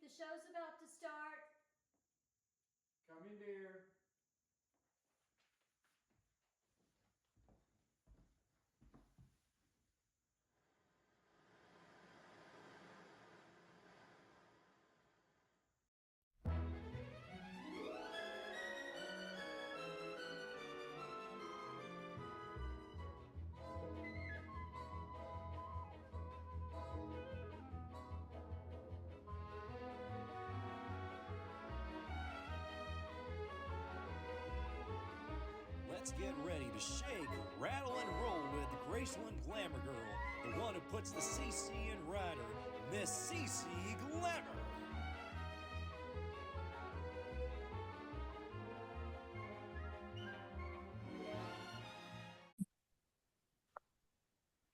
The show's about to start. Come in, dear. Let's get ready to shake, rattle, and roll with Graceland Glamour Girl, the one who puts the CC in rider, Miss Cece Glamour.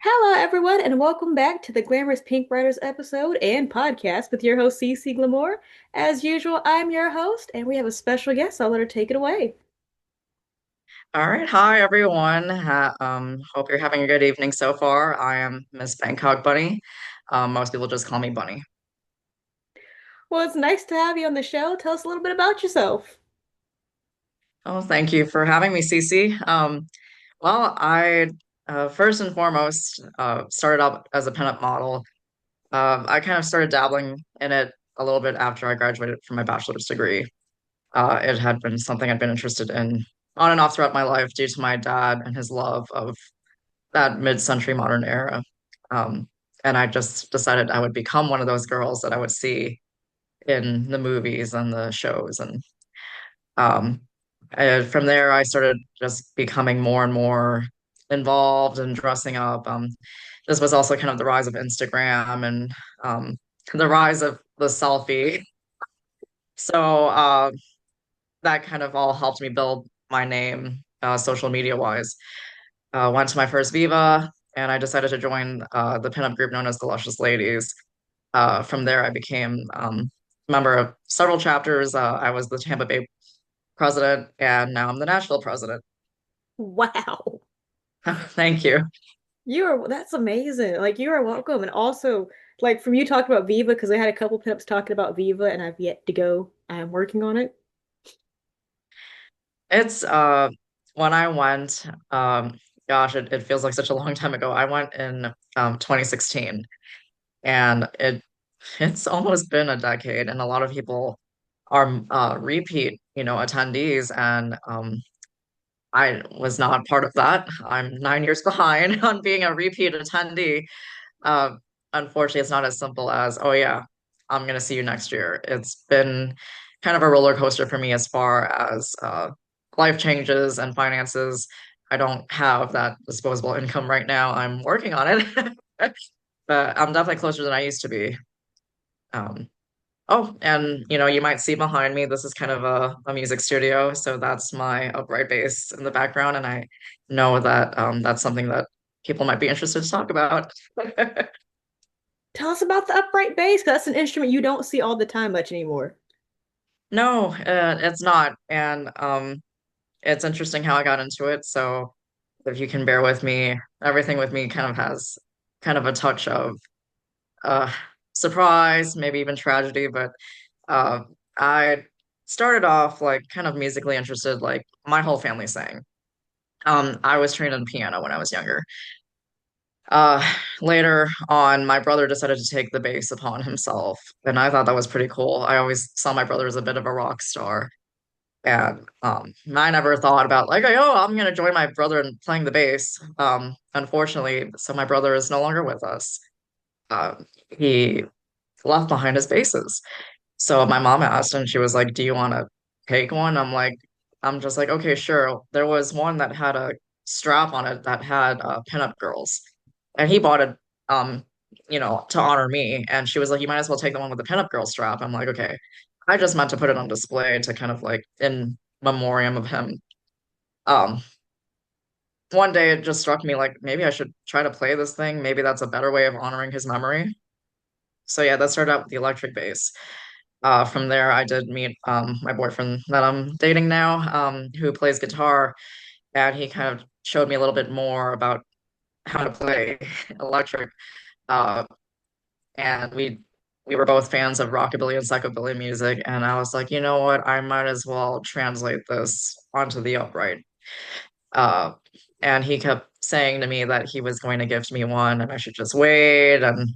Hello, everyone, and welcome back to the Glamorous Pink Riders episode and podcast with your host, Cece Glamour. As usual, I'm your host, and we have a special guest, so I'll let her take it away. All right. Hi, everyone. Hope you're having a good evening so far. I am Miss Bangkok Bunny. Most people just call me Bunny. Well, it's nice to have you on the show. Tell us a little bit about yourself. Oh, thank you for having me, Cece. I first and foremost started out as a pinup model. I kind of started dabbling in it a little bit after I graduated from my bachelor's degree. It had been something I'd been interested in on and off throughout my life due to my dad and his love of that mid-century modern era. Um, and I just decided I would become one of those girls that I would see in the movies and the shows. Um, and from there, I started just becoming more and more involved and dressing up. This was also kind of the rise of Instagram and the rise of the selfie. So that kind of all helped me build my name social media wise. Went to my first Viva, and I decided to join the pinup group known as the Luscious Ladies. From there, I became member of several chapters. I was the Tampa Bay president, and now I'm the Nashville president. Wow. Thank you. That's amazing. Like, you are welcome. And also, like, from you talking about Viva, because I had a couple pinups talking about Viva, and I've yet to go. I am working on it. It's when I went, gosh, it feels like such a long time ago. I went in 2016, and it's almost been a decade, and a lot of people are repeat, attendees, and I was not part of that. I'm 9 years behind on being a repeat attendee. Uh, Unfortunately, it's not as simple as, oh yeah, I'm gonna see you next year. It's been kind of a roller coaster for me as far as life changes and finances. I don't have that disposable income right now. I'm working on it, but I'm definitely closer than I used to be. Um, Oh, and you might see behind me, this is kind of a music studio. So that's my upright bass in the background. And I know that that's something that people might be interested to talk about. Tell us about the upright bass, 'cause that's an instrument you don't see all the time much anymore. No, it's not. And it's interesting how I got into it. So if you can bear with me, everything with me kind of has kind of a touch of uh, surprise, maybe even tragedy. But uh, I started off like kind of musically interested, like my whole family sang. I was trained on piano when I was younger. Uh, Later on, my brother decided to take the bass upon himself, and I thought that was pretty cool. I always saw my brother as a bit of a rock star, and I never thought about like, oh, I'm gonna join my brother in playing the bass. Unfortunately, so my brother is no longer with us. He left behind his basses. So my mom asked, and she was like, "Do you want to take one?" I'm just like, okay, sure. There was one that had a strap on it that had pinup girls, and he bought it, um, to honor me. And she was like, "You might as well take the one with the pinup girl strap." I'm like, okay. I just meant to put it on display to kind of like in memoriam of him. Um, One day it just struck me like maybe I should try to play this thing. Maybe that's a better way of honoring his memory. So yeah, that started out with the electric bass. From there, I did meet my boyfriend that I'm dating now, who plays guitar, and he kind of showed me a little bit more about how to play electric. Uh, and we were both fans of rockabilly and psychobilly music, and I was like, you know what, I might as well translate this onto the upright. Uh, and he kept saying to me that he was going to gift me one and I should just wait. And,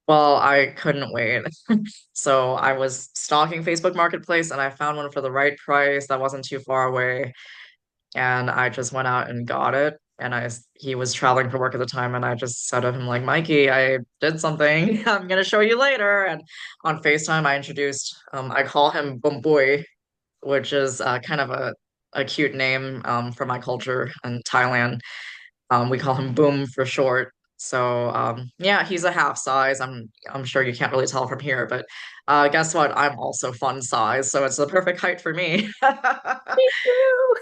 well, I couldn't wait. So I was stalking Facebook Marketplace and I found one for the right price that wasn't too far away. And I just went out and got it. And he was traveling for work at the time, and I just said to him, like, Mikey, I did something. I'm gonna show you later. And on FaceTime, I call him Bumboy, which is kind of a cute name for my culture in Thailand. We call him Boom for short. So yeah, he's a half size. I'm sure you can't really tell from here, but guess what? I'm also fun size, so it's the perfect height for me. Me too.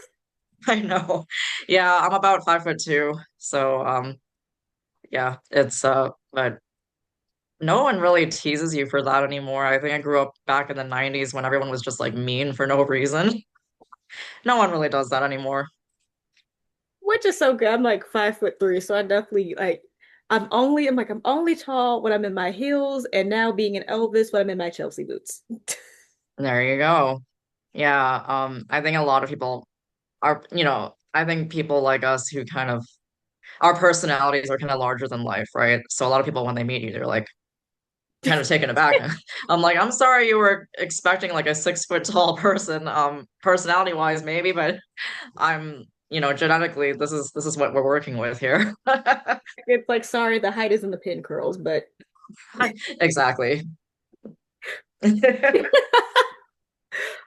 I know. Yeah, I'm about 5'2", so yeah, it's but no one really teases you for that anymore. I think I grew up back in the 90s when everyone was just like mean for no reason. No one really does that anymore. Which is so good. I'm like 5'3", so I definitely like I'm only tall when I'm in my heels, and now being an Elvis when I'm in my Chelsea boots. There you go. Yeah, I think a lot of people I think people like us who kind of our personalities are kind of larger than life, right? So a lot of people when they meet you, they're like kind of taken aback. I'm like, I'm sorry you were expecting like a 6 foot tall person, personality wise maybe, but genetically this is what we're working with here. It's like, sorry, the height is in the pin curls, but Exactly. The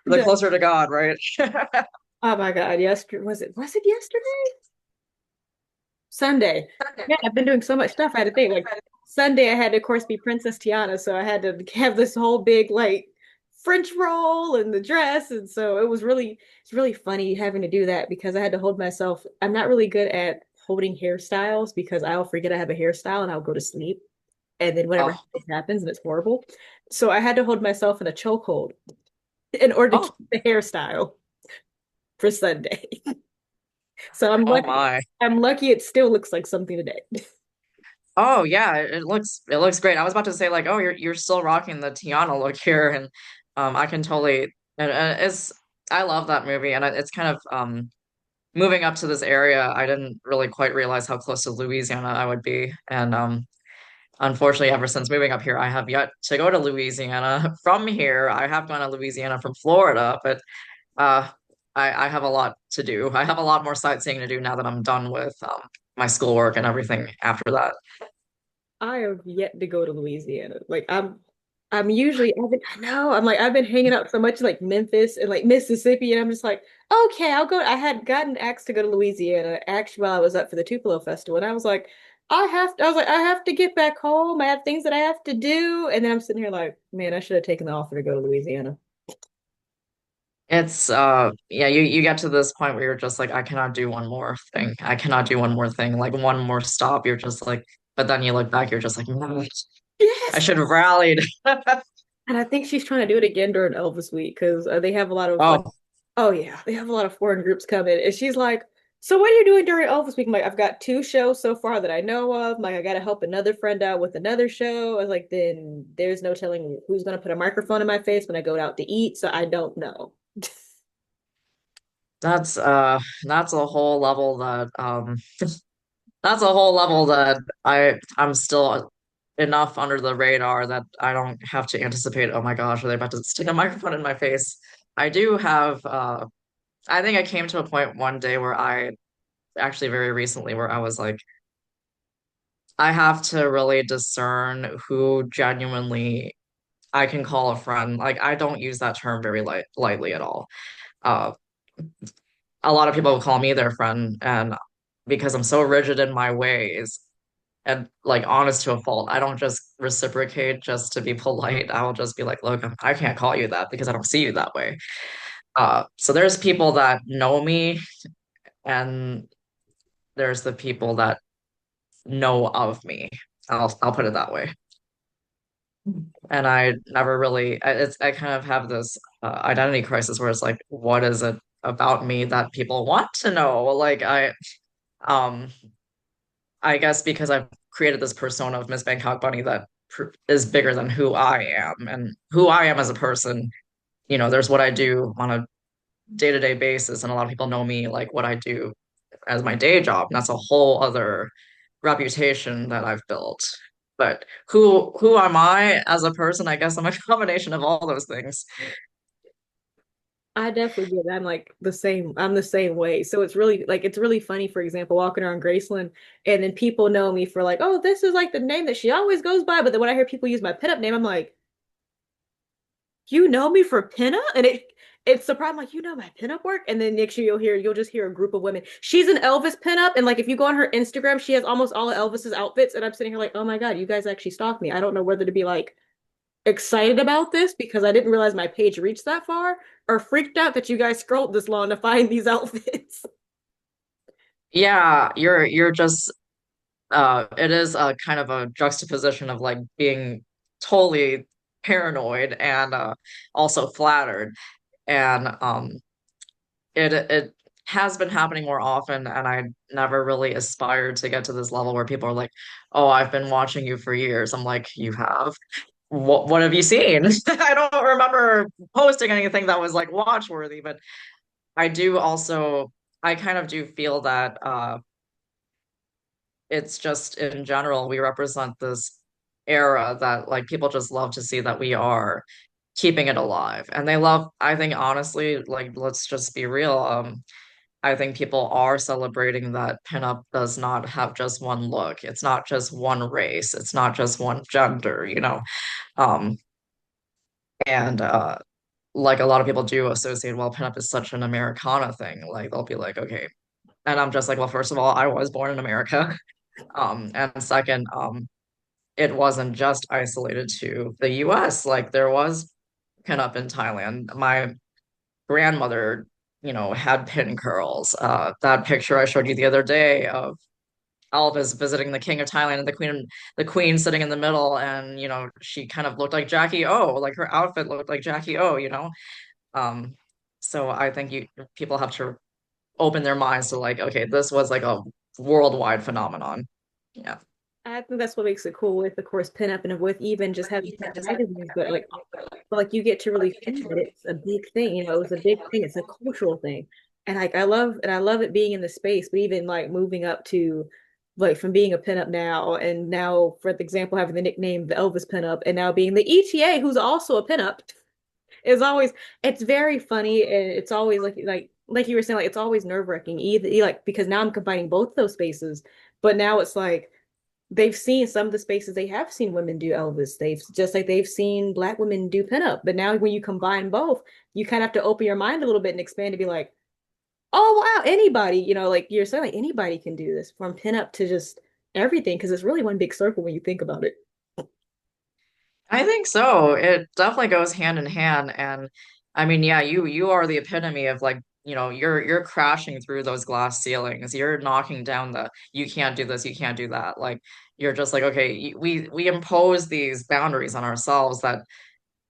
no. closer to God, right? Oh my God, yesterday was it yesterday? Sunday. Yeah, I've been doing so much stuff. I had to think like Sunday I had to, of course, be Princess Tiana, so I had to have this whole big like French roll and the dress, and so it's really funny having to do that because I had to hold myself. I'm not really good at holding hairstyles because I'll forget I have a hairstyle and I'll go to sleep, and then whatever Oh, happens and it's horrible. So I had to hold myself in a chokehold in order to oh, keep the hairstyle for Sunday. So I'm oh lucky. my. I'm lucky it still looks like something today. Oh yeah, it looks great. I was about to say like, oh, you're still rocking the Tiana look here, and I can totally and it's I love that movie, and it's kind of moving up to this area. I didn't really quite realize how close to Louisiana I would be, and unfortunately, ever since moving up here, I have yet to go to Louisiana from here. I have gone to Louisiana from Florida, but uh, I have a lot to do. I have a lot more sightseeing to do now that I'm done with my schoolwork and everything after that. I have yet to go to Louisiana. I'm usually I know I've been hanging out so much like Memphis and like Mississippi, and I'm just like, okay, I'll go. I had gotten asked to go to Louisiana actually while I was up for the Tupelo Festival, and I was like, I have to get back home. I have things that I have to do, and then I'm sitting here like, man, I should have taken the offer to go to Louisiana. It's yeah, you get to this point where you're just like, I cannot do one more thing. I cannot do one more thing, like one more stop. You're just like, but then you look back, you're just like, "No, I Yes. should have rallied." And I think she's trying to do it again during Elvis week because they have a lot of like, Oh, oh yeah, they have a lot of foreign groups coming. And she's like, so what are you doing during Elvis week? I'm like, I've got two shows so far that I know of. I'm like, I got to help another friend out with another show. I was like, then there's no telling who's going to put a microphone in my face when I go out to eat. So I don't know. that's uh that's a whole level that that's a whole level that I'm still enough under the radar that I don't have to anticipate, oh my gosh, are they about to stick a microphone in my face? I do have I think I came to a point one day where I actually very recently where I was like, I have to really discern who genuinely I can call a friend. Like I don't use that term very lightly at all. Uh, a lot of people call me their friend, and because I'm so rigid in my ways and like honest to a fault, I don't just reciprocate just to be polite. I will just be like, look, I can't call you that because I don't see you that way. So there's people that know me, and there's the people that know of me. I'll put it that way. And I never really, I kind of have this identity crisis where it's like, what is it about me that people want to know? Like um, I guess because I've created this persona of Miss Bangkok Bunny that is bigger than who I am and who I am as a person. There's what I do on a day-to-day basis, and a lot of people know me like what I do as my day job, and that's a whole other reputation that I've built. But who am I as a person? I guess I'm a combination of all those things. I definitely get it. I'm like the same. I'm the same way. So it's really funny, for example, walking around Graceland and then people know me for like, oh, this is like the name that she always goes by. But then when I hear people use my pinup name, I'm like, you know me for pinup? And it's the problem, like, you know my pinup work? And then next year you'll just hear a group of women. She's an Elvis pinup. And like if you go on her Instagram, she has almost all of Elvis's outfits. And I'm sitting here like, oh my God, you guys actually stalk me. I don't know whether to be like excited about this because I didn't realize my page reached that far, or freaked out that you guys scrolled this long to find these outfits. Yeah, you're just it is a kind of a juxtaposition of like being totally paranoid and also flattered. And it has been happening more often, and I never really aspired to get to this level where people are like, "Oh, I've been watching you for years." I'm like, "You have? What have you seen?" I don't remember posting anything that was like watch worthy, but I do also I kind of do feel that it's just in general we represent this era that like people just love to see that we are keeping it alive. And they love, I think honestly, like let's just be real. I think people are celebrating that pinup does not have just one look. It's not just one race. It's not just one gender. Um, and like a lot of people do associate, well, pinup is such an Americana thing. Like they'll be like, okay. And I'm just like, well, first of all, I was born in America. And second, it wasn't just isolated to the US. Like there was pinup in Thailand. My grandmother, had pin curls. That picture I showed you the other day of Elvis visiting the King of Thailand and the Queen sitting in the middle, and she kind of looked like Jackie O, like her outfit looked like Jackie O. Um, so I think people have to open their minds to like, okay, this was like a worldwide phenomenon. Yeah. I think that's what makes it cool with, of course, pinup and with even just having print magazines, but like you get to really feel that it's a big thing. It's a big thing. It's a cultural thing, and like I love it being in the space. But even like moving up to like from being a pinup now, and now for example having the nickname the Elvis pinup, and now being the ETA, who's also a pinup, is always it's very funny, and it's always like you were saying, like it's always nerve-wracking either like because now I'm combining both those spaces, but now it's like they've seen some of the spaces they have seen women do Elvis. They've just like they've seen Black women do pinup. But now when you combine both, you kind of have to open your mind a little bit and expand to be like, oh wow, anybody, like you're saying, like anybody can do this from pinup to just everything because it's really one big circle when you think about it. I think so. It definitely goes hand in hand. And I mean, yeah, you are the epitome of like, you're crashing through those glass ceilings. You're knocking down the you can't do this, you can't do that. Like you're just like, okay, we impose these boundaries on ourselves that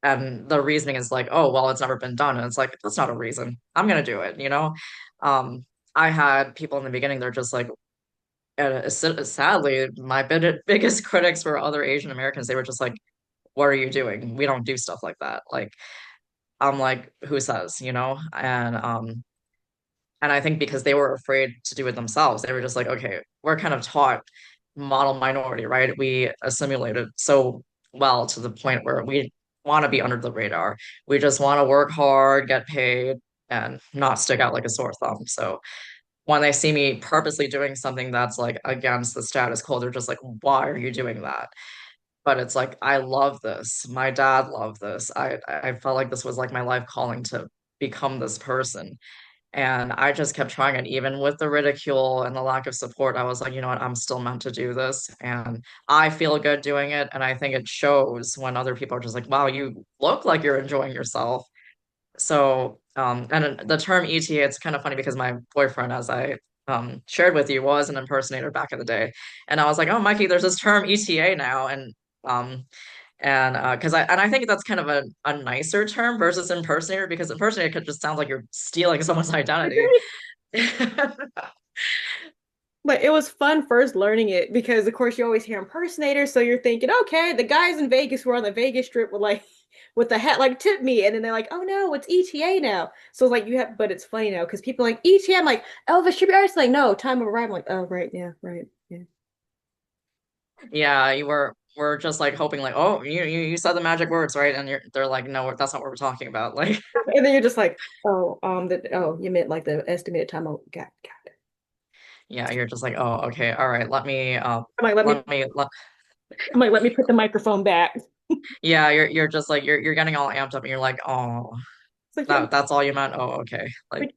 and the reasoning is like, oh, well, it's never been done. And it's like, that's not a reason. I'm gonna do it. Um, I had people in the beginning, they're just like, sadly, my biggest critics were other Asian Americans. They were just like, what are you doing? We don't do stuff like that. Like, I'm like, who says, and I think because they were afraid to do it themselves, they were just like, okay, we're kind of taught model minority, right? We assimilated so well to the point where we want to be under the radar. We just want to work hard, get paid, and not stick out like a sore thumb. So when they see me purposely doing something that's like against the status quo, they're just like, why are you doing that? But it's like I love this. My dad loved this. I felt like this was like my life calling to become this person. And I just kept trying it, even with the ridicule and the lack of support. I was like, you know what, I'm still meant to do this. And I feel good doing it. And I think it shows when other people are just like, wow, you look like you're enjoying yourself. So, and the term ETA, it's kind of funny because my boyfriend, as I shared with you, was an impersonator back in the day. And I was like, oh, Mikey, there's this term ETA now. Um, because I think that's kind of a nicer term versus impersonator because impersonator could just sound like you're stealing someone's identity. But it was fun first learning it because, of course, you always hear impersonators. So you're thinking, okay, the guys in Vegas who are on the Vegas Strip with like with the hat like tip me, and then they're like, oh no, it's ETA now. So like you have, but it's funny now because people are like ETA. I'm like Elvis should be artist. Like no, time of arrival. I'm like oh right, yeah, right, yeah. Yeah, you were just like hoping like, oh, you said the magic words, right? And they're like, no, that's not what we're talking about. Like, And then you're just like, oh, you meant like the estimated time. Oh, got it. yeah, you're just like, oh, okay, all right, I'm like, let me, let me let, I'm like, let me put the microphone back. yeah, you're just like you're getting all amped up and you're like, oh, It's like, yeah, that's all you meant. Oh, okay. Like, like,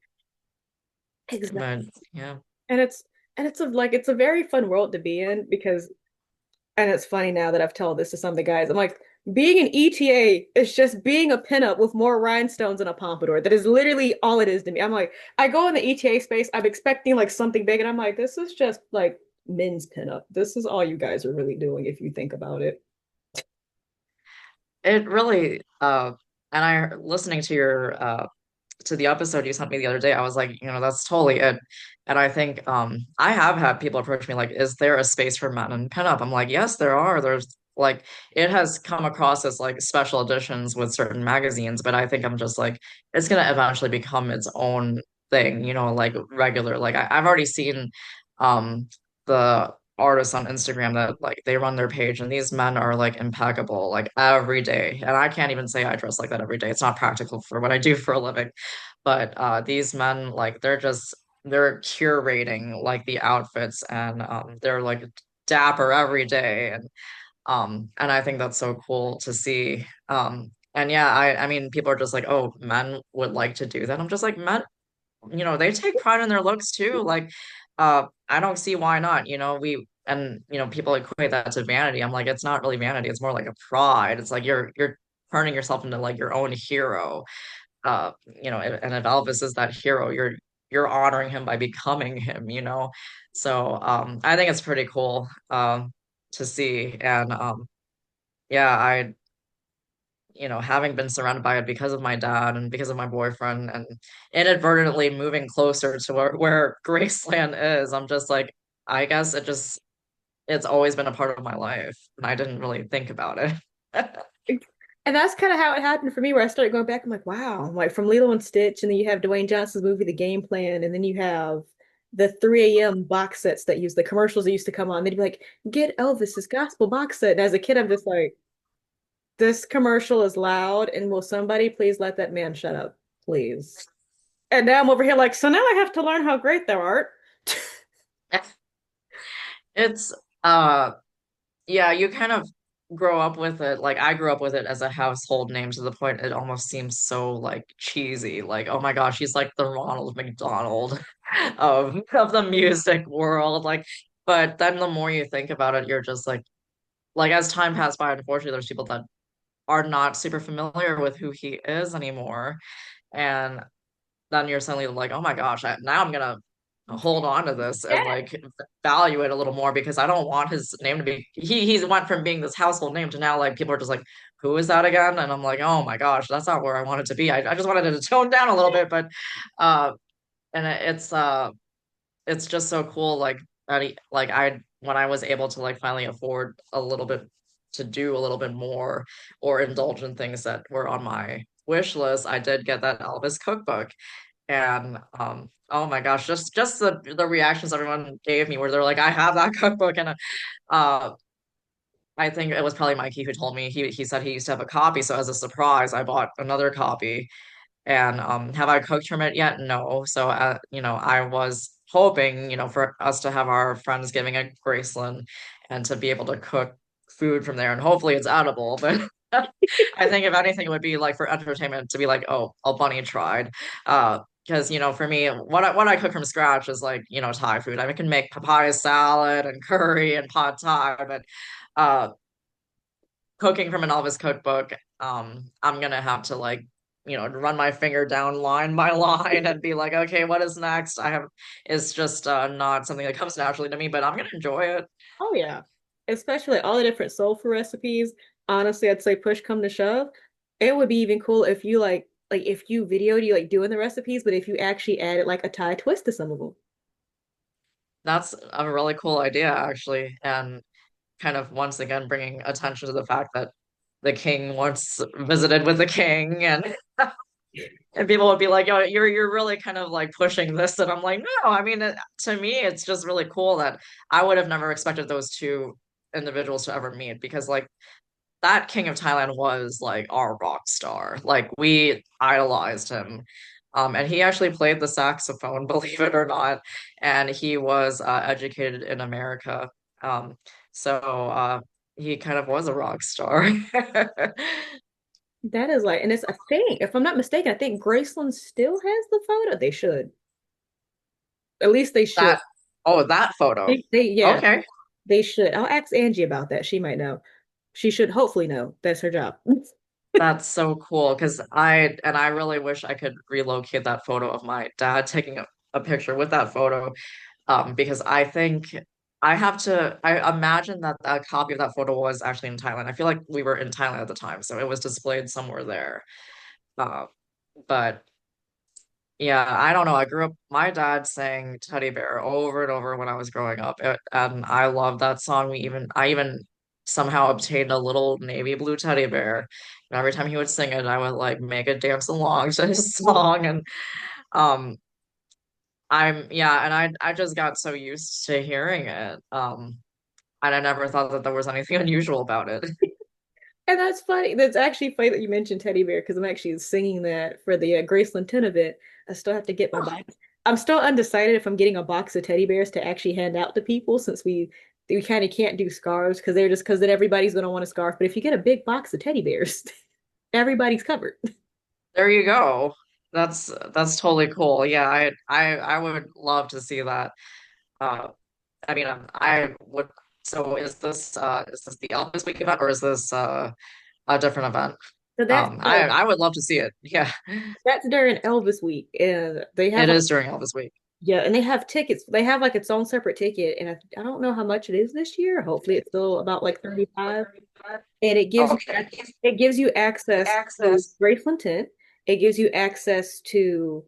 exactly. but yeah. And it's a very fun world to be in because and it's funny now that I've told this to some of the guys. I'm like, being an ETA is just being a pinup with more rhinestones and a pompadour. That is literally all it is to me. I'm like, I go in the ETA space, I'm expecting like something big, and I'm like, this is just like men's pinup. This is all you guys are really doing if you think about it. It really and I listening to the episode you sent me the other day, I was like, that's totally it. And I think I have had people approach me like, is there a space for men in pinup? I'm like, yes, there are. There's like it has come across as like special editions with certain magazines, but I think I'm just like it's gonna eventually become its own thing, like regular. Like I've already seen um the artists on Instagram that like they run their page and these men are like impeccable like every day. And I can't even say I dress like that every day. It's not practical for what I do for a living. But these men like they're curating like the outfits and they're like dapper every day and I think that's so cool to see. And yeah, I mean people are just like, "Oh, men would like to do that." I'm just like, "Men they take pride in their looks too. Like, I don't see why not. People equate that to vanity. I'm like, it's not really vanity. It's more like a pride. It's like you're turning yourself into like your own hero. And if Elvis is that hero, you're honoring him by becoming him. So I think it's pretty cool to see. And yeah, having been surrounded by it because of my dad and because of my boyfriend and inadvertently moving closer to where Graceland is, I'm just like, I guess it's always been a part of my life. And I didn't really think about it. And that's kind of how it happened for me, where I started going back. I'm like, wow, I'm like from Lilo and Stitch, and then you have Dwayne Johnson's movie, The Game Plan, and then you have the 3 a.m. box sets that use the commercials that used to come on. They'd be like, get Elvis's gospel box set. And as a kid, I'm just like, this commercial is loud, and will somebody please let that man shut up, please? And now I'm over here like, so now I have to learn how great thou art. It's yeah, you kind of grow up with it. Like I grew up with it as a household name to the point it almost seems so like cheesy. Like, oh my gosh, he's like the Ronald McDonald of the music world. Like, but then the more you think about it, you're just like as time passed by, unfortunately, there's people that are not super familiar with who he is anymore. And then you're suddenly like, oh my gosh, now I'm gonna hold on to this and Yeah. like value it a little more because I don't want his name to be he went from being this household name to now like people are just like, who is that again? And I'm like, oh my gosh, that's not where I want it to be. I just wanted it to tone down a little bit, but uh and it's just so cool like I when I was able to like finally afford a little bit to do a little bit more or indulge in things that were on my wish list, I did get that Elvis cookbook and oh my gosh, just the reactions everyone gave me where they're like, I have that cookbook and uh I think it was probably Mikey who told me he said he used to have a copy, so as a surprise, I bought another copy. And have I cooked from it yet? No. So I was hoping, for us to have our Friendsgiving at Graceland and to be able to cook food from there, and hopefully it's edible. But I think if anything, it would be like for entertainment to be like, oh, a bunny tried. Because for me, what I cook from scratch is like Thai food. I can make papaya salad and curry and pad Thai, but uh, cooking from an Elvis cookbook, I'm gonna have to like, run my finger down line by line and be like, okay, what is next? It's just not something that comes naturally to me, but I'm gonna enjoy it. Oh yeah. Especially all the different soul food recipes. Honestly, I'd say push come to shove. It would be even cool if you like if you videoed you like doing the recipes, but if you actually added like a Thai twist to some of them. That's a really cool idea, actually, and kind of once again bringing attention to the fact that the king once visited with the king, and people would be like, "Yo, you're really kind of like pushing this," and I'm like, "No, I mean, to me, it's just really cool that I would have never expected those two individuals to ever meet because like that king of Thailand was like our rock star. Like we idolized him. And he actually played the saxophone, believe it or not. And he was educated in America. Um, so he kind of was a rock star. That is like, and it's, I think, if I'm not mistaken, I think Graceland still has the photo. They should. At least they should. That, oh, that photo. Yeah, Okay. they should. I'll ask Angie about that. She might know. She should hopefully know. That's her job. That's so cool because I really wish I could relocate that photo of my dad taking a picture with that photo. Because I think I imagine that a copy of that photo was actually in Thailand. I feel like we were in Thailand at the time, so it was displayed somewhere there. Uh, but yeah, I don't know. I grew up, my dad sang Teddy Bear over and over when I was growing up, and I loved that song. I even somehow obtained a little navy blue teddy bear. And every time he would sing it, I would like make a dance along to his song, and um. Yeah, and I just got so used to hearing it. And I never thought that there was anything unusual about it. And that's funny. That's actually funny that you mentioned Teddy Bear because I'm actually singing that for the Graceland 10 event. I still have to get my box. I'm still undecided if I'm getting a box of teddy bears to actually hand out to people since we kind of can't do scarves because they're just because then everybody's gonna want a scarf. But if you get a big box of teddy bears, everybody's covered. There you go. That's totally cool. Yeah, I would love to see that. Uh, I mean, I would. So is this the Elvis Week event or is this a different event? So I would love to see it. Yeah, that's during Elvis week, and they have it like is during Elvis Week. yeah, and they have tickets. They have like its own separate ticket, and I don't know how much it is this year. Hopefully, it's still about like 35. And Okay. it gives you access to Graceland Tent. It gives you access to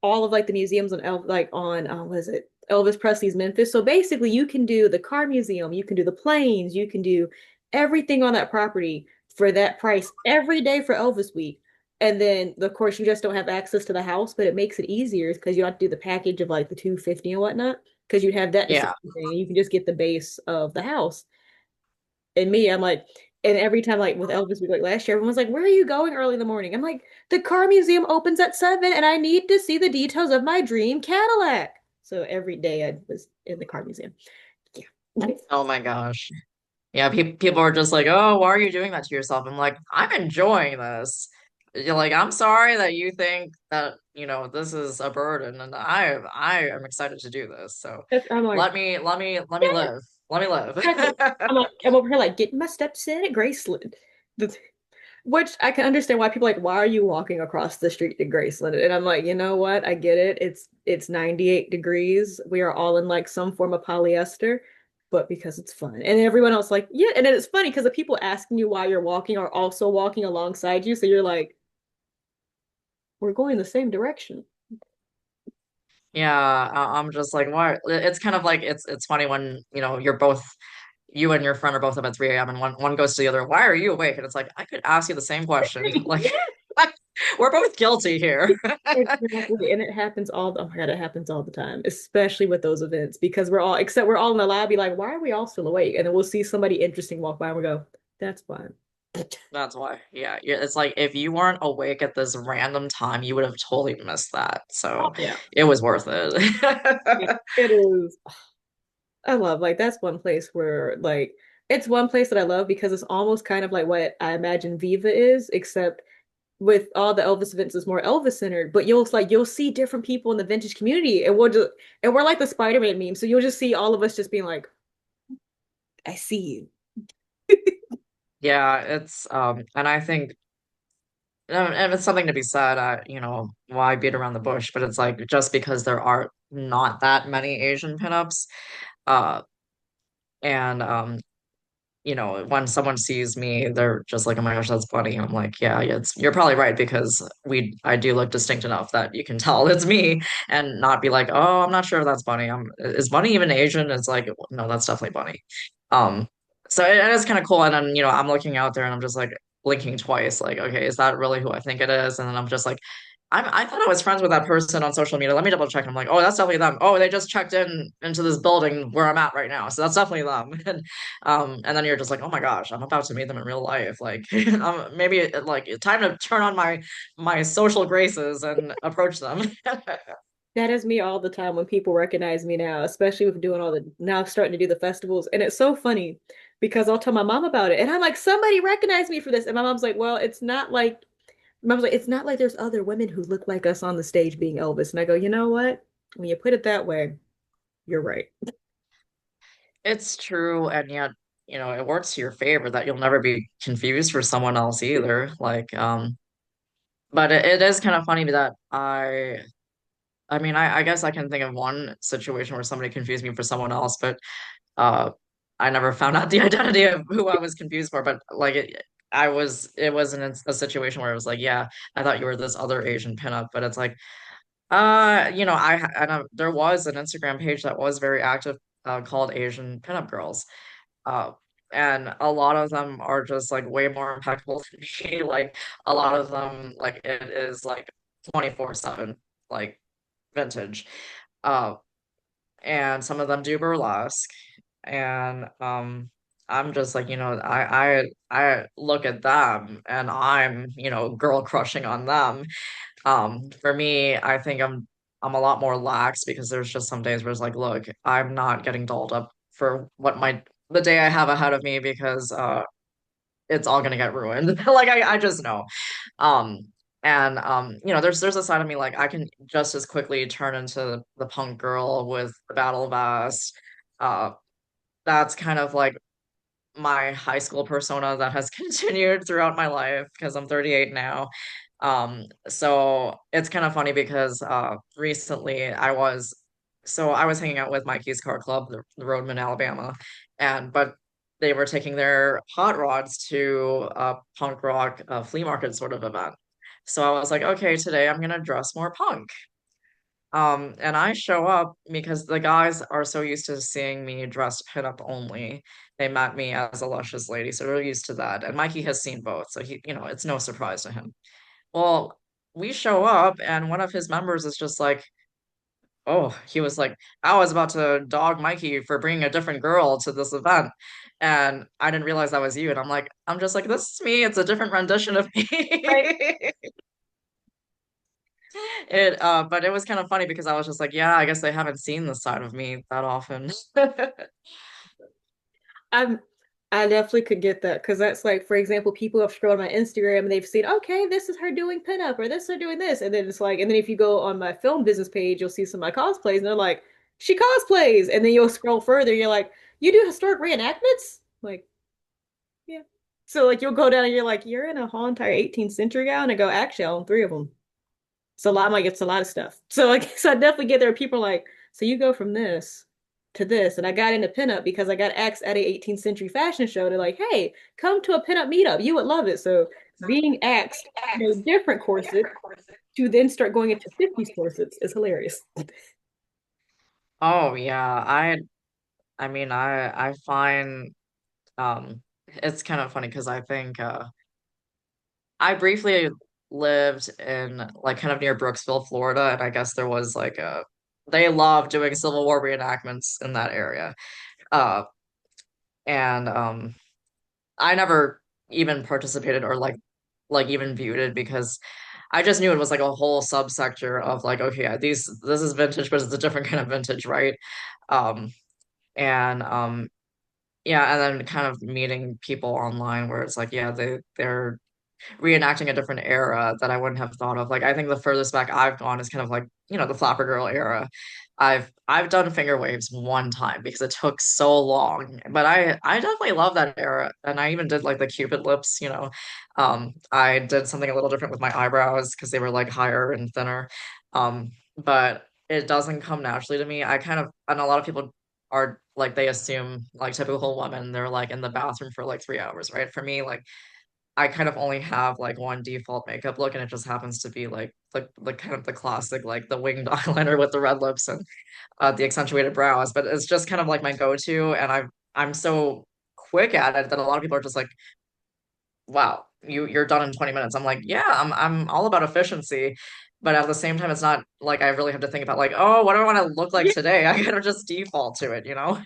all of like the museums on like on what is it, Elvis Presley's Memphis. So basically, you can do the car museum, you can do the planes, you can do everything on that property for that price every day for Elvis Week. And then, of course, you just don't have access to the house, but it makes it easier because you don't have to do the package of like the 250 and whatnot because you'd have that the same Yeah. thing. You can just get the base of the house. And me, I'm like, and every time, like with Elvis, we like last year, everyone's like, "Where are you going early in the morning?" I'm like, "The car museum opens at 7, and I need to see the details of my dream Cadillac." So every day I was in the car museum. Yeah. Oh my gosh. Yeah, people are just like, "Oh, why are you doing that to yourself?" I'm like, "I'm enjoying this." You're like, "I'm sorry that you think that, this is a burden, and I am excited to do this. So I'm like, let me yeah, live. Let me exactly. live." I'm over here like getting my steps in at Graceland. Which I can understand why people are like, why are you walking across the street to Graceland? And I'm like, you know what? I get it. It's 98 degrees. We are all in like some form of polyester, but because it's fun. And everyone else like, yeah. And then it's funny because the people asking you why you're walking are also walking alongside you. So you're like, we're going the same direction. Yeah, I'm just like, why? It's kind of like it's funny when, you and your friend are both up at 3 a.m. and one goes to the other, "Why are you awake?" And it's like, I could ask you the same question. Like, we're both guilty here. Exactly. And it happens oh my God, it happens all the time, especially with those events because except we're all in the lobby, like, why are we all still awake? And then we'll see somebody interesting walk by and we go, that's fine. That's why. Yeah, it's like if you weren't awake at this random time, you would have totally missed that. So Yeah. it was worth it. It is. I love like that's one place where like it's one place that I love because it's almost kind of like what I imagine Viva is, except with all the Elvis events is more Elvis centered. But you'll see different people in the vintage community, and we're like the Spider-Man meme, so you'll just see all of us just being like, I see you. Yeah, it's and I think and it's something to be said, why beat around the bush, but it's like just because there are not that many Asian pinups, uh and when someone sees me, they're just like, "Oh my gosh, that's Bunny." I'm like, "Yeah, you're probably right because I do look distinct enough that you can tell it's me, and not be like, oh, I'm not sure if that's Bunny. Is Bunny even Asian?" It's like, no, that's definitely Bunny. Um, so it is kind of cool. And then I'm looking out there and I'm just like blinking twice, like, okay, is that really who I think it is? And then I'm just like, I thought I was friends with that person on social media. Let me double check. And I'm like, oh, that's definitely them. Oh, they just checked into this building where I'm at right now. So that's definitely them. And then you're just like, oh my gosh, I'm about to meet them in real life. Like, maybe like time to turn on my social graces and approach them. That is me all the time when people recognize me now, especially with doing all the now starting to do the festivals. And it's so funny because I'll tell my mom about it. And I'm like, somebody recognized me for this. And my mom's like, well, it's not like mom's like, it's not like there's other women who look like us on the stage being Elvis. And I go, you know what? When you put it that way, you're right. It's true, and yet, it works to your favor that you'll never be confused for someone else either. Like, but it is kind of funny that I mean, I guess I can think of one situation where somebody confused me for someone else, but uh, I never found out the identity of who I was confused for. But like, it wasn't a situation where it was like, yeah, I thought you were this other Asian pinup, but it's like, there was an Instagram page that was very active, called Asian Pinup Girls. Uh, and a lot of them are just like way more impeccable than me. Like a lot of them, like it is like 24/7, like vintage. Uh, and some of them do burlesque. And I'm just like, I look at them and I'm, girl crushing on them. For me, I think I'm a lot more lax because there's just some days where it's like, look, I'm not getting dolled up for the day I have ahead of me because it's all gonna get ruined. Like I just know. Um and there's a side of me like I can just as quickly turn into the punk girl with the battle vest. Uh that's kind of like my high school persona that has continued throughout my life because I'm 38 now. So it's kind of funny because recently I was hanging out with Mikey's Car Club, the Roadman, Alabama, but they were taking their hot rods to a punk rock flea market sort of event. So I was like, okay, today I'm gonna dress more punk. And I show up because the guys are so used to seeing me dressed pinup only. They met me as a luscious lady, so they're used to that. And Mikey has seen both, so it's no surprise to him. Well, we show up, and one of his members is just like, oh, he was like, I was about to dog Mikey for bringing a different girl to this event. And I didn't realize that was you. And I'm just like, this is me. It's a different rendition of me. Right. But it was kind of funny because I was just like, yeah, I guess they haven't seen this side of me that often. I'm I definitely could get that because that's like, for example, people have scrolled my Instagram and they've seen, okay, this is her doing pinup or this is her doing this. And then it's like, and then if you go on my film business page, you'll see some of my cosplays and they're like, she cosplays. And then you'll scroll further, you're like, you do historic reenactments? Like, yeah. So like you'll go down and you're like, you're in a whole entire 18th century gown and I go, actually, I own three of them. It's a lot. I'm like, it's a lot of stuff. So like, so I definitely get there. People are like, so you go from this to this, and I got into pinup because I got asked at a 18th century fashion show. They're like, hey, come to a pinup meetup. You would love it. So being asked, different corsets to then start going into 50s corsets is hilarious. Oh yeah, I mean I find it's kind of funny because I think I briefly lived in like kind of near Brooksville, Florida, and I guess there was like they love doing Civil War reenactments in that area. Uh and I never even participated or like even viewed it because I just knew it was like a whole subsector of like, okay, yeah, this is vintage, but it's a different kind of vintage, right? Um and yeah, and then kind of meeting people online where it's like, yeah, they're reenacting a different era that I wouldn't have thought of. Like I think the furthest back I've gone is kind of like, the Flapper Girl era. I've done finger waves one time because it took so long. But I definitely love that era. And I even did like the Cupid lips, you know. I did something a little different with my eyebrows because they were like higher and thinner. But it doesn't come naturally to me. I kind of, and a lot of people are like they assume like typical women, they're like in the bathroom for like 3 hours, right? For me, like I kind of only have like one default makeup look, and it just happens to be like the kind of the classic like the winged eyeliner with the red lips and the accentuated brows. But it's just kind of like my go-to, and I'm so quick at it that a lot of people are just like, "Wow, you're done in 20 minutes." I'm like, "Yeah, I'm all about efficiency." But at the same time, it's not like I really have to think about like, oh, what do I want to look like Yeah. today? I kind of just default to it, you know?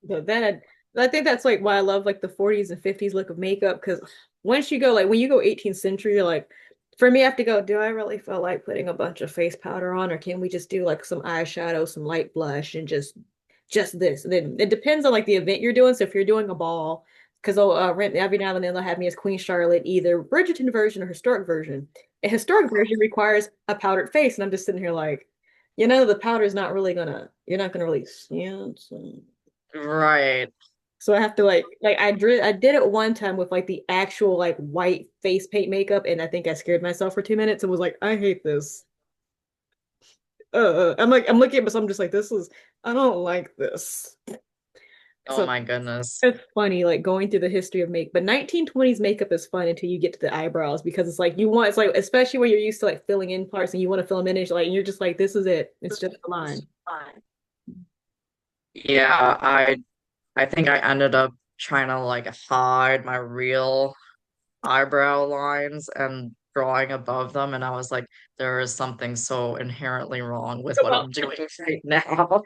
But then I think that's like why I love like the 40s and 50s look of makeup because once you go like when you go 18th century, you're like, for me, I have to go, do I really feel like putting a bunch of face powder on, or can we just do like some eyeshadow, some light blush, and just this? And then it depends on like the event you're doing. So if you're doing a ball, because every now and then they'll have me as Queen Charlotte, either Bridgerton version or historic version. A historic version requires a powdered face, and I'm just sitting here like, the powder is not really you're not gonna really see it. Right. So I have to like I did it one time with like the actual like white face paint makeup, and I think I scared myself for 2 minutes and was like, I hate this. I'm looking at myself, I'm just like, I don't like this. Oh So my goodness. it's funny, like going through the history of make, but 1920s makeup is fun until you get to the eyebrows because it's like especially when you're used to like filling in parts and you want to fill them in, and you're just like, this is it. It's just a line. Yeah, I think I ended up trying to like hide my real eyebrow lines and drawing above them, and I was like, there is something so inherently wrong with what Well, I'm doing right now.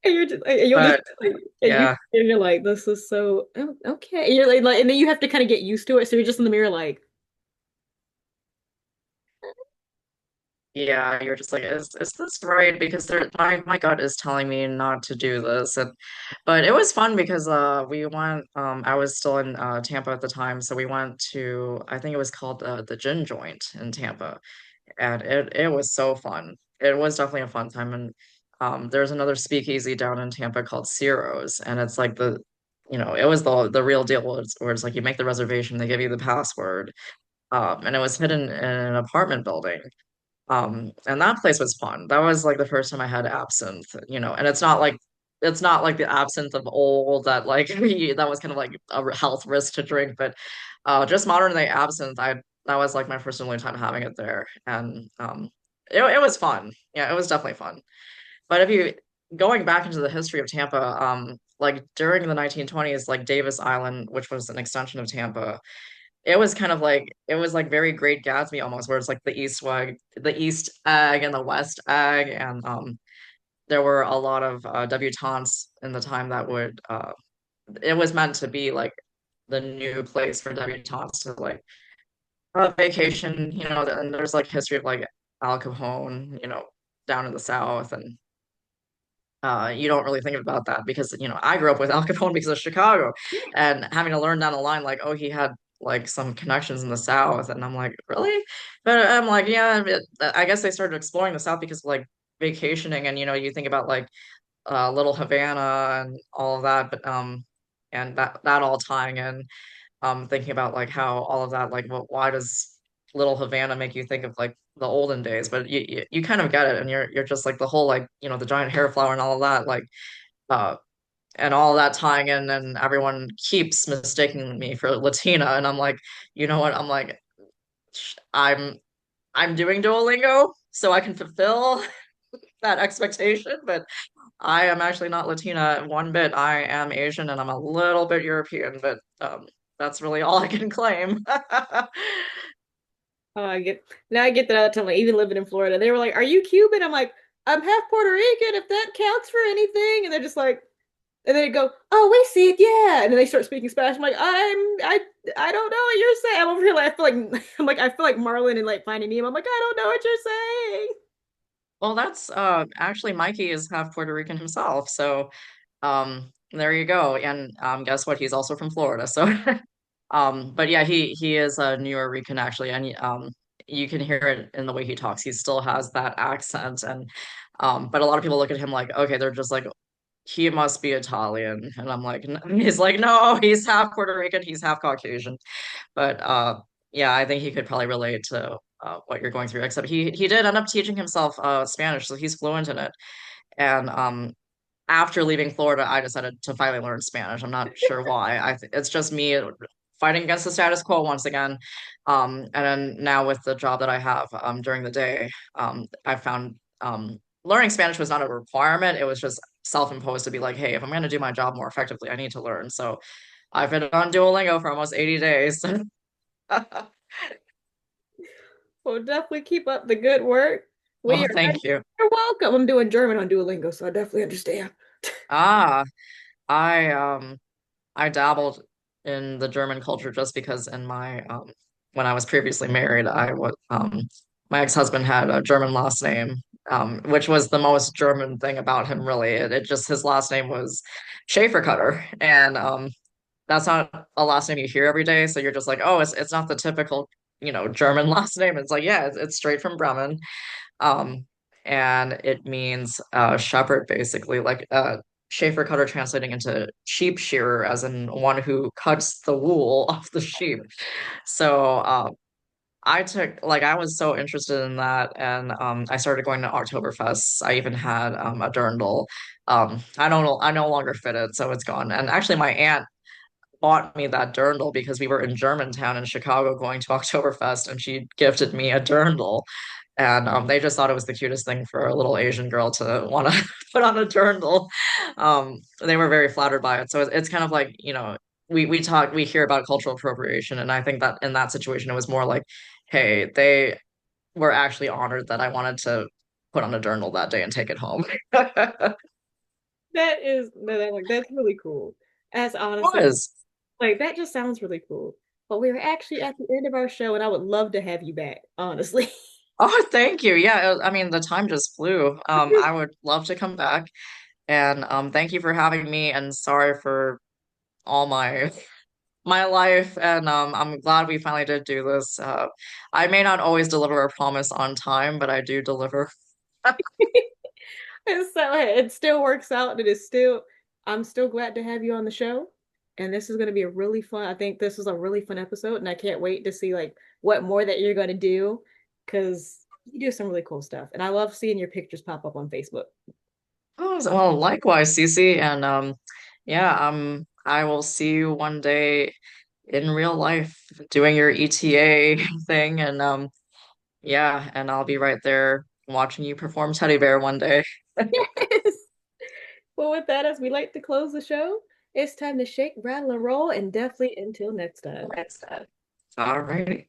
and you're just and you'll just But like yeah, and you're like, this is so okay. And you're like, and then you have to kind of get used to it. So you're just in the mirror like, yeah, you're just like, is this right? Because my gut is telling me not to do this. And but it was fun because we went I was still in Tampa at the time, so we went to I think it was called the Gin Joint in Tampa, and it was so fun. It was definitely a fun time. And there's another speakeasy down in Tampa called Ciro's, and it's like it was the real deal where it's like you make the reservation, they give you the password, and it was hidden in an apartment building. And that place was fun. That was like the first time I had absinthe, and it's not like the absinthe of old that like that was kind of like a health risk to drink, but just modern day absinthe, I that was like my first and only time having it there. And it was fun. Yeah, it was definitely fun. But if you going back into the history of Tampa, like during the 1920s, like Davis Island, which was an extension of Tampa, it was like very Great Gatsby almost, where it's like the East Egg and the West Egg, and there were a lot of debutantes in the time that would it was meant to be like the new place for debutantes to like vacation, and there's like history of like Al Capone, down in the South, and you don't really think about that because I grew up with Al Capone because of Chicago, and having to learn down the line like, oh, he had like some connections in the South, and I'm like, really? But I'm like, yeah, I guess they started exploring the South because of, like vacationing, and you think about like Little Havana and all of that, but and that all tying in, thinking about like how all of that, like, why does Little Havana make you think of like the olden days? But you kind of get it, and you're just like the whole like the giant hair flower and all of that, like uh and all of that tying in, and everyone keeps mistaking me for Latina, and I'm like, you know what? I'm like, I'm doing Duolingo so I can fulfill that expectation, but I am actually not Latina one bit. I am Asian and I'm a little bit European, but that's really all I can claim. oh, I get that all the time. Like even living in Florida, they were like, "Are you Cuban?" I'm like, "I'm half Puerto Rican, if that counts for anything." And they're just like, and then they go, "Oh, we see it, yeah." And then they start speaking Spanish. I'm like, I don't know what you're saying. I'm over here like I feel like I feel like Marlon and like Finding Nemo. I'm like, I don't know what you're saying. Well, that's actually Mikey is half Puerto Rican himself, so there you go. And guess what? He's also from Florida. So but yeah, he is a New Yorker actually, and you can hear it in the way he talks. He still has that accent, and but a lot of people look at him like, okay, they're just like, he must be Italian, and I'm like, he's like, no, he's half Puerto Rican, he's half Caucasian. But yeah, I think he could probably relate to what you're going through. Except he did end up teaching himself Spanish, so he's fluent in it, and after leaving Florida, I decided to finally learn Spanish. I'm not sure why. It's just me fighting against the status quo once again. And then now with the job that I have during the day, I found learning Spanish was not a requirement. It was just self-imposed to be like, hey, if I'm going to do my job more effectively, I need to learn. So I've been on Duolingo for almost 80 days. Well, definitely keep up the good work. We Well, are ready. thank you. You're welcome. I'm doing German on Duolingo, so I definitely understand. Ah, I I dabbled in the German culture just because in my when I was previously married, I was my ex-husband had a German last name, which was the most German thing about him, really. It just his last name was Schaefer Cutter, and that's not a last name you hear every day. So you're just like, oh, it's not the typical, German last name. It's like, yeah, it's straight from Bremen. Um, and it means shepherd, basically, like Schaefer cutter translating into sheep shearer, as in one who cuts the wool off the sheep. So I was so interested in that, and I started going to Oktoberfest. I even had a dirndl. I no longer fit it, so it's gone. And actually, my aunt bought me that dirndl because we were in Germantown in Chicago going to Oktoberfest, and she gifted me a dirndl. And they just thought it was the cutest thing for a little Asian girl to want to put on a dirndl. They were very flattered by it. So it's kind of like, we hear about cultural appropriation, and I think that in that situation it was more like, hey, they were actually honored that I wanted to put on a dirndl that day and take it home. It That is like that's really cool. As honestly, was. like that just sounds really cool. But we are actually at the end of our show, and I would love to have you back, honestly. Oh, thank you. Yeah, I mean, the time just flew. I would love to come back, and thank you for having me. And sorry for all my life, and I'm glad we finally did do this. I may not always deliver a promise on time, but I do deliver. And so it still works out. And it is still, I'm still glad to have you on the show. And this is going to be a really fun, I think this is a really fun episode. And I can't wait to see like what more that you're going to do because you do some really cool stuff. And I love seeing your pictures pop up on Facebook. Oh, well, likewise, Cece, and yeah, I will see you one day in real life doing your ETA thing, and yeah, and I'll be right there watching you perform Teddy Bear one day. Yes. Well, with that, as we like to close the show, it's time to shake, rattle, and roll. And definitely until next time. All righty.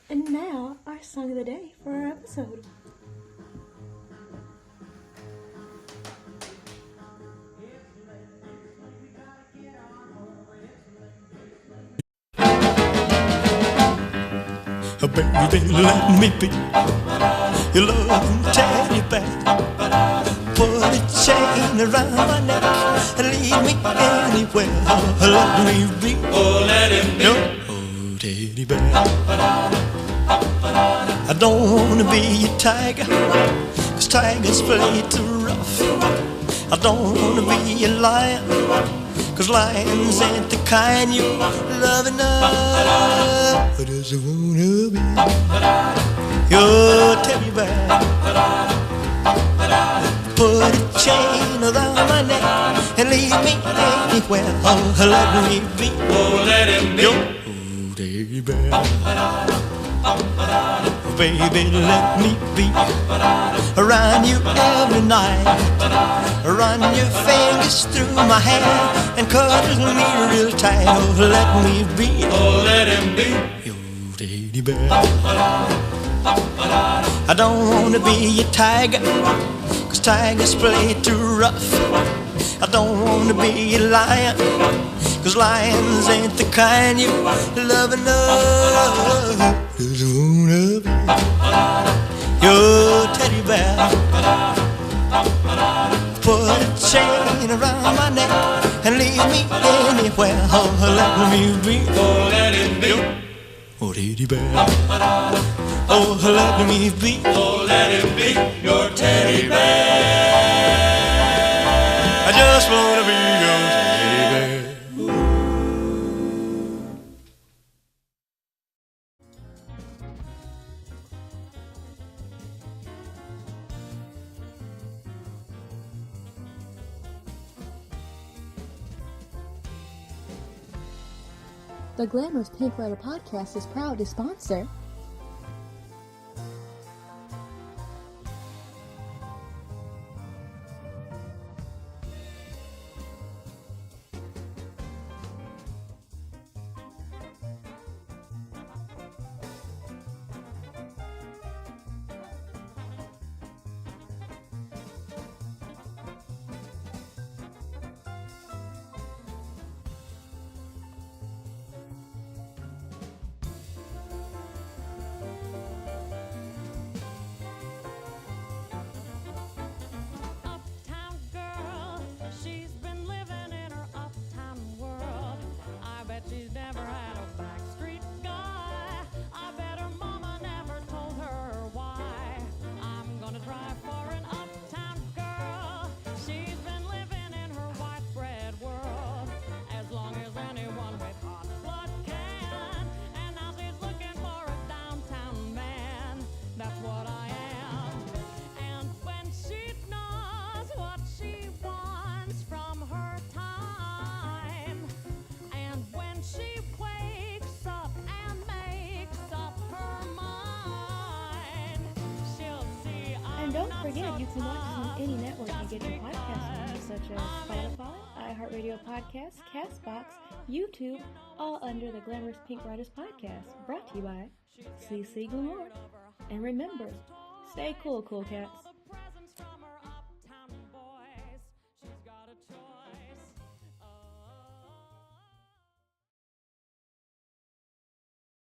And now, our song of the day for our episode. Baby, let me be your loving teddy bear. Put a chain around my neck and lead me anywhere. Let me be, oh, let him be your teddy bear. I don't wanna be a tiger, 'cause tigers play too rough. I don't wanna be a lion, 'cause lions ain't the kind you love enough. I just wanna be your teddy bear. Put a chain around my neck and lead me anywhere. Oh, let me be, oh, let him be your teddy bear. Baby, let me be around you every night. Run your fingers through my hair and cuddle me real tight. Oh, let me be, oh, let him be your teddy bear. I don't wanna be a tiger, 'cause tigers play too rough. I don't wanna be a lion, 'cause lions ain't the kind you love enough. Just wanna be your teddy bear. put a chain around my neck and leave me anywhere. Oh, let me be. Oh, let him be. Oh, teddy bear. Oh, let me be. Oh, let him be your teddy bear. I just wanna be your teddy bear. The Glamour's Pink Rider podcast is proud to sponsor don't forget, you can watch us on any network you get your podcasts on, such as Spotify, iHeartRadio Podcasts, CastBox, YouTube, all under the Glamorous Pink Riders podcast, brought to you by Cece Glamour. And remember, stay cool, cool cats.